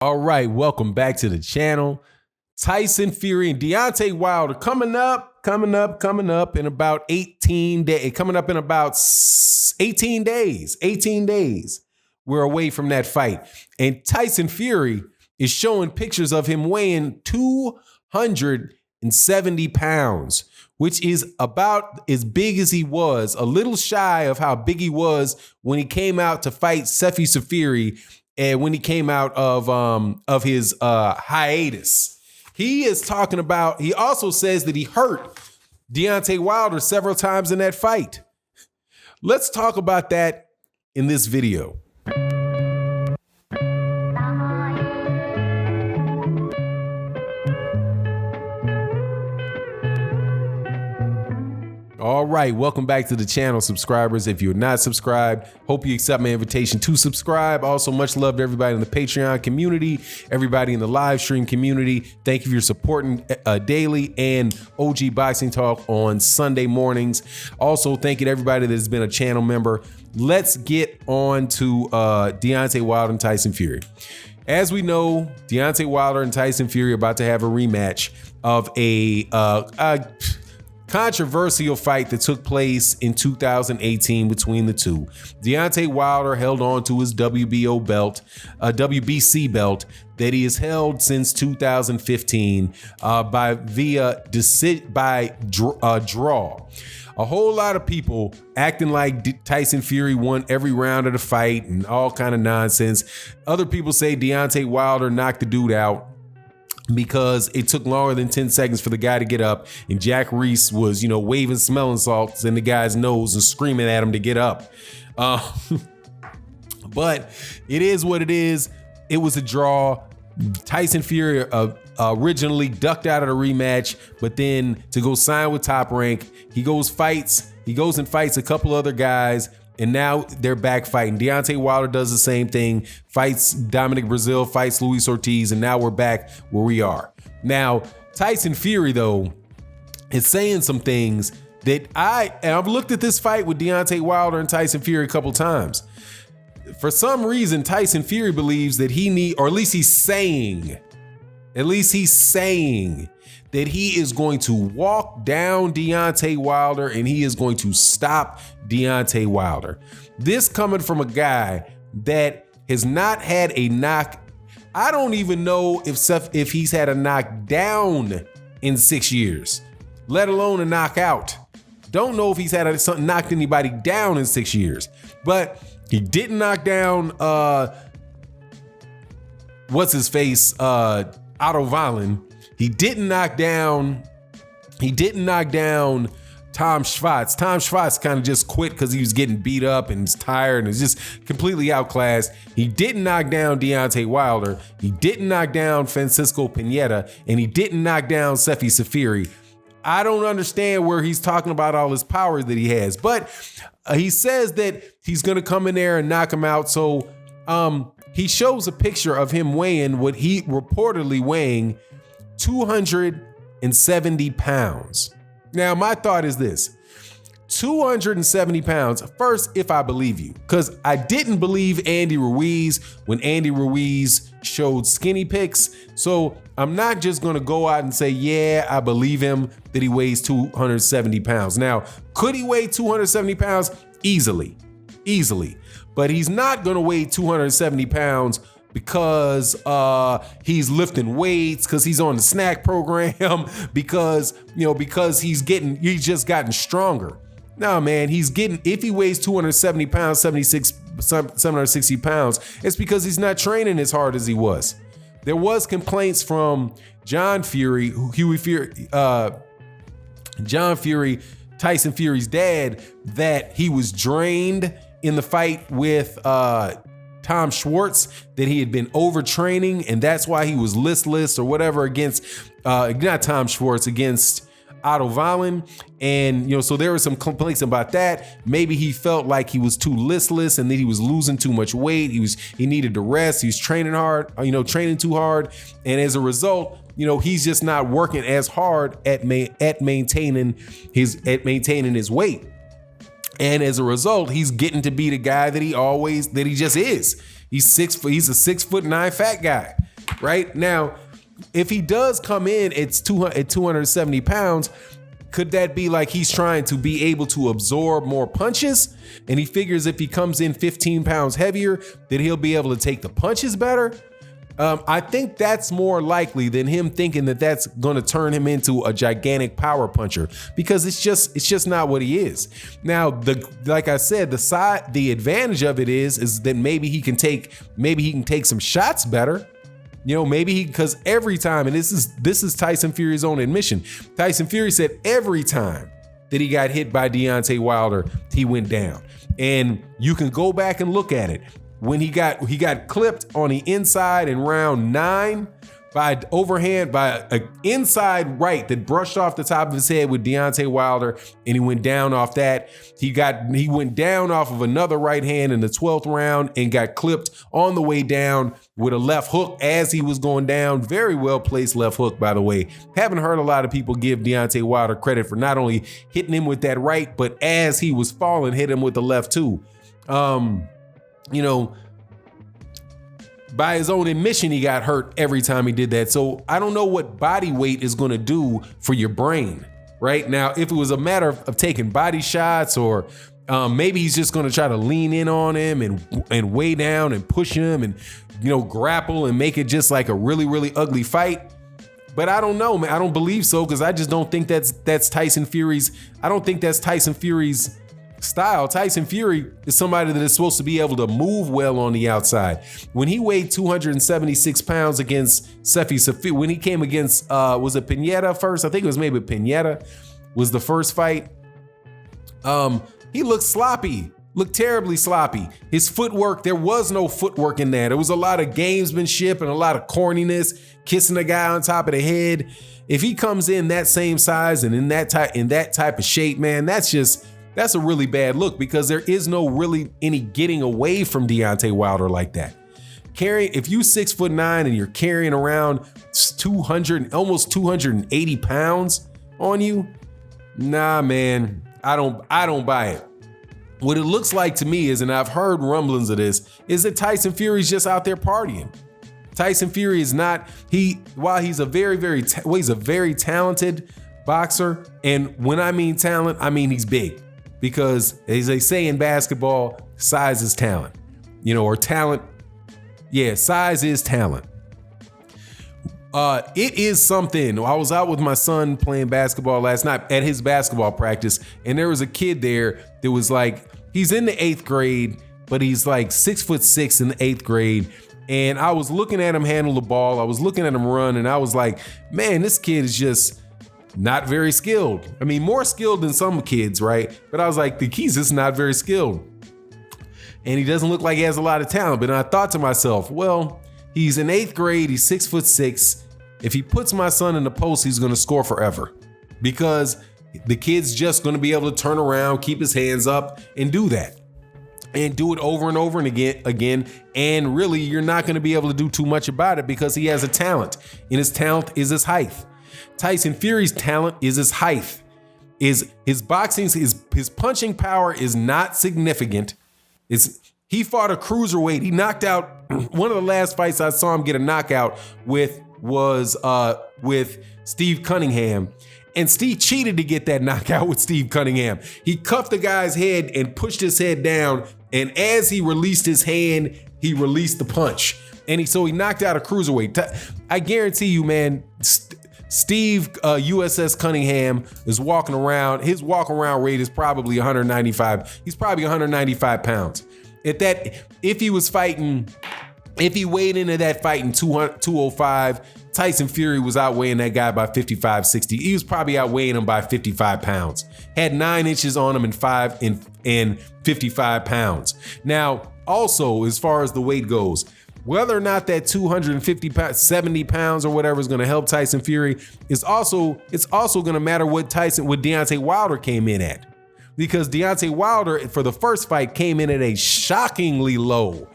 All right, welcome back to the channel. Tyson Fury and Deontay Wilder coming up in about 18 days. Coming up in about 18 days. 18 days. We're away from that fight. And Tyson Fury is showing pictures of him weighing 270 pounds, which is about as big as he was, a little shy of how big he was when he came out to fight Sefi Safiri. And when he came out of his hiatus, he is talking about, he also says that he hurt Deontay Wilder several times in that fight. Let's talk about that in this video. All right, welcome back to the channel, subscribers. If you're not subscribed, hope you accept my invitation to subscribe. Also, much love to everybody in the Patreon community, everybody in the live stream community. Thank you for your supporting daily and OG Boxing Talk on Sunday mornings. Also, thank you to everybody that has been a channel member. Let's get on to Deontay Wilder and Tyson Fury. As we know, Deontay Wilder and Tyson Fury are about to have a rematch of a controversial fight that took place in 2018 between the two. Deontay Wilder held on to his WBO belt, WBC belt that he has held since 2015 by draw. A whole lot of people acting like Tyson Fury won every round of the fight and all kind of nonsense. Other people say Deontay Wilder knocked the dude out because it took longer than 10 seconds for the guy to get up, and Jack Reese was, waving smelling salts in the guy's nose and screaming at him to get up. But it is what it is. It was a draw. Tyson Fury originally ducked out of the rematch, but then to go sign with Top Rank, he goes and fights a couple other guys, and now they're back fighting. Deontay Wilder does the same thing, fights Dominic Brazil, fights Luis Ortiz, and now we're back where we are. Now, Tyson Fury, though, is saying some things that I've looked at this fight with Deontay Wilder and Tyson Fury a couple times. For some reason, Tyson Fury believes that or at least he's saying that he is going to walk down Deontay Wilder and he is going to stop Deontay Wilder. This coming from a guy that has not had a knock. I don't even know if he's had a knockdown in 6 years, let alone a knockout. Don't know if he's knocked anybody down in 6 years, but he didn't knock down what's his face, Otto Wallin. He didn't knock down Tom Schwartz. Tom Schwartz kind of just quit because he was getting beat up and was tired and was just completely outclassed. He didn't knock down Deontay Wilder. He didn't knock down Francisco Pineda, and he didn't knock down Sefi Safiri. I don't understand where he's talking about all his power that he has, but he says that he's going to come in there and knock him out. So he shows a picture of him weighing what he reportedly weighing 270 pounds. Now, my thought is this: 270 pounds. First, if I believe you, because I didn't believe Andy Ruiz when Andy Ruiz showed skinny pics. So I'm not just going to go out and say, yeah, I believe him that he weighs 270 pounds. Now, could he weigh 270 pounds? Easily. But he's not going to weigh 270 pounds because he's lifting weights, because he's on the snack program, because he's just gotten stronger. No, man, if he weighs 270 pounds, 760 pounds, it's because he's not training as hard as he was. There was complaints from John Fury, Tyson Fury's dad, that he was drained in the fight with Tom Schwartz, that he had been overtraining, and that's why he was listless or whatever against not Tom Schwartz, against Otto Wallin. And so there were some complaints about that. Maybe he felt like he was too listless and that he was losing too much weight. He needed to rest. He was training hard, training too hard, and as a result, he's just not working as hard at maintaining his weight. And as a result, he's getting to be the guy that he just is. He's a 6'9" fat guy, right? Now, if he does come in at 270 pounds, could that be like he's trying to be able to absorb more punches? And he figures if he comes in 15 pounds heavier, that he'll be able to take the punches better? I think that's more likely than him thinking that that's going to turn him into a gigantic power puncher, because it's just not what he is. Now, like I said, the advantage of it is that maybe he can take some shots better. You know, maybe because every time, and this is Tyson Fury's own admission. Tyson Fury said every time that he got hit by Deontay Wilder, he went down. And you can go back and look at it. When he got clipped on the inside in round 9 by an inside right that brushed off the top of his head with Deontay Wilder, and he went down off that. He went down off of another right hand in the 12th round and got clipped on the way down with a left hook as he was going down. Very well placed left hook, by the way. Haven't heard a lot of people give Deontay Wilder credit for not only hitting him with that right, but as he was falling, hit him with the left too. You know, by his own admission, he got hurt every time he did that. So I don't know what body weight is going to do for your brain right now. If it was a matter of taking body shots, or maybe he's just going to try to lean in on him and weigh down and push him and, you know, grapple and make it just like a really, really ugly fight. But I don't know, man. I don't believe so, because I just don't think that's Tyson Fury's. I don't think that's Tyson Fury's style. Tyson Fury is somebody that is supposed to be able to move well on the outside. When he weighed 276 pounds against Sefi Safi, when he came against, was it Pineda first? I think it was maybe Pineda was the first fight. He looked sloppy, looked terribly sloppy. His footwork, there was no footwork in that. It was a lot of gamesmanship and a lot of corniness, kissing a guy on top of the head. If he comes in that same size and in that type of shape, man, that's a really bad look, because there is no really any getting away from Deontay Wilder like that. If you 6'9" and you're carrying around 200, almost 280 pounds on you, nah, man, I don't buy it. What it looks like to me is, and I've heard rumblings of this, is that Tyson Fury's just out there partying. Tyson Fury is not, while he's a he's a very talented boxer, and when I mean talent, I mean he's big. Because as they say in basketball, size is talent, you know, or talent. Yeah, size is talent. It is something. I was out with my son playing basketball last night at his basketball practice, and there was a kid there that was like, he's in the 8th grade, but he's like 6'6" in the 8th grade. And I was looking at him handle the ball. I was looking at him run, and I was like, man, this kid is just not very skilled. I mean, more skilled than some kids, right? But I was like, he's just not very skilled. And he doesn't look like he has a lot of talent. But I thought to myself, well, he's in 8th grade, he's 6'6". If he puts my son in the post, he's gonna score forever. Because the kid's just gonna be able to turn around, keep his hands up, and do that. And do it over and over and again. And really, you're not gonna be able to do too much about it, because he has a talent. And his talent is his height. Tyson Fury's talent is his height. His boxing, his punching power is not significant. He fought a cruiserweight. He knocked out, one of the last fights I saw him get a knockout with was with Steve Cunningham. And Steve cheated to get that knockout with Steve Cunningham. He cuffed the guy's head and pushed his head down. And as he released his hand, he released the punch. And so he knocked out a cruiserweight. I guarantee you, man, Steve USS Cunningham is walking around. His walk around rate is probably 195. He's probably 195 pounds. If he weighed into that fight in 205, Tyson Fury was outweighing that guy by 55, 60. He was probably outweighing him by 55 pounds. Had 9 inches on him and 55 pounds. Now, also, as far as the weight goes, whether or not that 250 pounds, 70 pounds or whatever is going to help Tyson Fury, it's also going to matter what Deontay Wilder came in at. Because Deontay Wilder, for the first fight, came in at a shockingly low.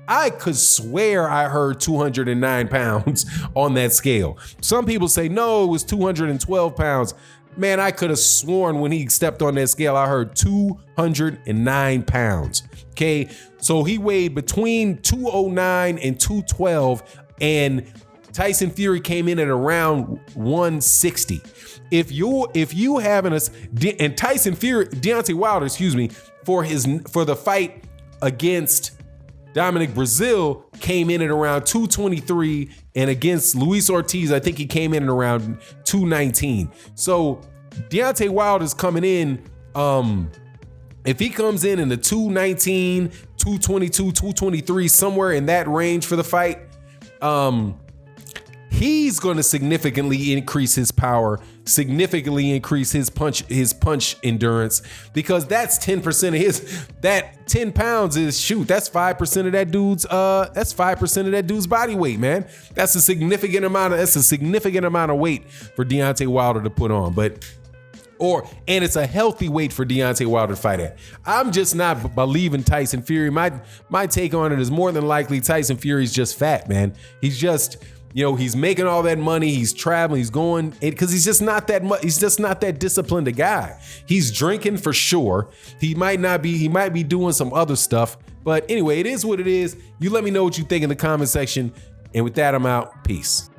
I could swear I heard 209 pounds on that scale. Some people say, no, it was 212 pounds. Man, I could have sworn when he stepped on that scale, I heard 209 pounds. Okay, so he weighed between 209 and 212, and Tyson Fury came in at around 160. If you having us, and Tyson Fury, Deontay Wilder, for the fight against Dominic Brazil came in at around 223, and against Luis Ortiz, I think he came in at around 219. So Deontay Wilder's coming in, if he comes in the 219, 222, 223, somewhere in that range for the fight, he's going to significantly increase his power, significantly increase his punch endurance, because that's 10% of his, that 10 pounds is, that's 5% of that dude's body weight, man. That's a significant amount of weight for Deontay Wilder to put on, and it's a healthy weight for Deontay Wilder to fight at. I'm just not believing Tyson Fury. My take on it is more than likely Tyson Fury's just fat, man. He's just, he's making all that money, he's traveling, he's going, because he's just not that disciplined a guy. He's drinking for sure. He might be doing some other stuff. But anyway, it is what it is. You let me know what you think in the comment section. And with that, I'm out. Peace.